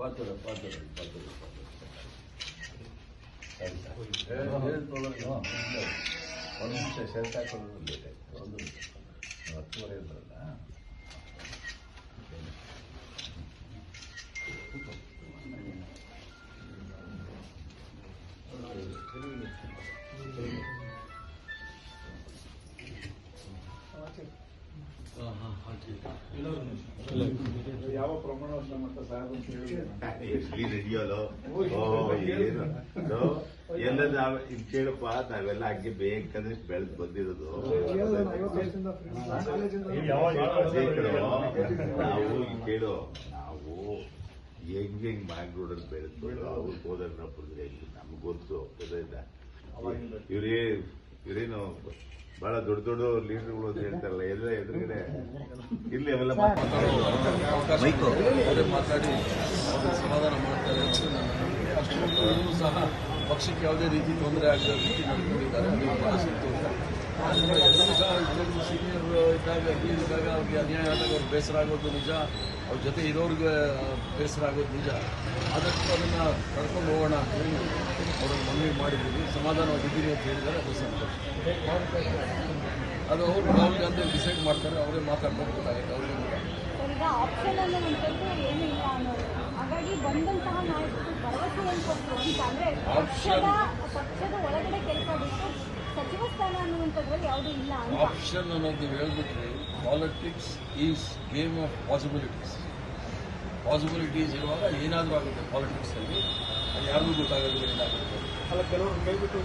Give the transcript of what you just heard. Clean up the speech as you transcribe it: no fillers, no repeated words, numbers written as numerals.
ಒಂದು ನಿಮಿಷ ಶರ್ಟ್ ಹಾಕೋದು ಲೇಟ್ ಆಯ್ತು. ಒಂದು 10:30 ಅಂದ್ರಲ್ಲ. ಯಾವ ಪ್ರಮಾಣ ಮಟ್ಟ ಸಾಹೇಬ್ ಅಂತ ರೆಡಿಯಲ್ಲೋ ಎಲ್ಲ ನಾವ್ ಇದು ಕೇಳಪ್ಪ, ನಾವೆಲ್ಲ ಹಂಗೆ ಬೇಕಂದ್ರೆ ಬೆಳೆದು ಬಂದಿರೋದು. ನಾವು ಕೇಳೋ, ನಾವು ಹೆಂಗ್ ಮ್ಯಾಂಗ್ಳೂರಲ್ಲಿ ಬೆಳೆದು ಅವ್ರು ಕೋದಂಡರಾಪುರದಲ್ಲಿ ನಮ್ಗೆ ಗೊತ್ತು. ಇವ್ರೇನು ಬಹಳ ದೊಡ್ಡ ದೊಡ್ಡ ಲೀಡರ್ಗಳು ಅಂತ ಹೇಳ್ತಾರಲ್ಲ, ಎದುರುಗಡೆ ಇಲ್ಲಿ ಅವೆಲ್ಲ ಮಾತಾಡಿ ಸಮಾಧಾನ ಮಾಡ್ತಾರೆ. ಅಷ್ಟೊಂದು ಸಹ ಪಕ್ಷಕ್ಕೆ ಯಾವುದೇ ರೀತಿ ತೊಂದರೆ ಆಗದ ರೀತಿ ನಡ್ಕೊಂಡಿದ್ದಾರೆ. ಅದು ಬಹಳ ಸಂತೋಷ. ಎಲ್ಲರೂ ಸಹ ಇಷ್ಟೊಂದು ಸೀನಿಯರ್ ಇದ್ದಾಗ ಅವ್ರಿಗೆ ಅನ್ಯಾಯ ಆದಾಗ ಅವ್ರು ಬೇಸರ ಆಗೋದು ನಿಜ, ಅವ್ರ ಜೊತೆ ಇರೋರಿಗೆ ಬೇಸರ ಆಗೋದು ನಿಜ. ಆದಷ್ಟು ಅದನ್ನು ಕರ್ಕೊಂಡು ಹೋಗೋಣ ಅಂತ ಹೇಳಿ ಅವರನ್ನು ಮನವಿ ಮಾಡಿದ್ದೀವಿ. ಸಮಾಧಾನವಾಗಿದ್ದೀನಿ ಅಂತ ಹೇಳಿದ್ದಾರೆ, ಅದು ಸಂತೋಷ. ಅದು ಅವರು ರಾಹುಲ್ ಗಾಂಧಿ ಡಿಸೈಡ್ ಮಾಡ್ತಾರೆ, ಅವರೇ ಮಾತಾಡ್ಕೊಂಡು ಗೊತ್ತಾಗುತ್ತೆ ಅವ್ರಿಗೆ. ಈಗ ಆಪ್ಷನ್ ಅನ್ನುವಂಥದ್ದು ಏನೂ ಇಲ್ಲ ಅನ್ನೋದು, ಹಾಗಾಗಿ ಬಂದಂತಹ ನಾಯಕರು ಭರವಸೆಯನ್ನು ಕೊಟ್ಟರು ಅಂತ ಅಂದರೆ ಪಕ್ಷದ ಒಳಗಡೆ ಕೆಲಸ ಬಿಟ್ಟು ಸಚಿವ ಸ್ಥಾನ ಅನ್ನುವಂಥದ್ರಲ್ಲಿ ಯಾವುದೂ ಇಲ್ಲ ಅಂತ. ಆಪ್ಷನ್ ಅನ್ನೋದು ನೀವು ಹೇಳ್ಬಿಟ್ರೆ, politics is game of possibilities. Possibilities ಇರುವಾಗ ಏನಾದರೂ ಆಗುತ್ತೆ ಪಾಲಿಟಿಕ್ಸಲ್ಲಿ, ಅದು ಯಾರಿಗೂ ಗೊತ್ತಾಗೋದಿಲ್ಲ ಏನಾಗುತ್ತೆ. ಅಲ್ಲ, ಕೆಲವರು ಕೈ ಬಿಟ್ಟು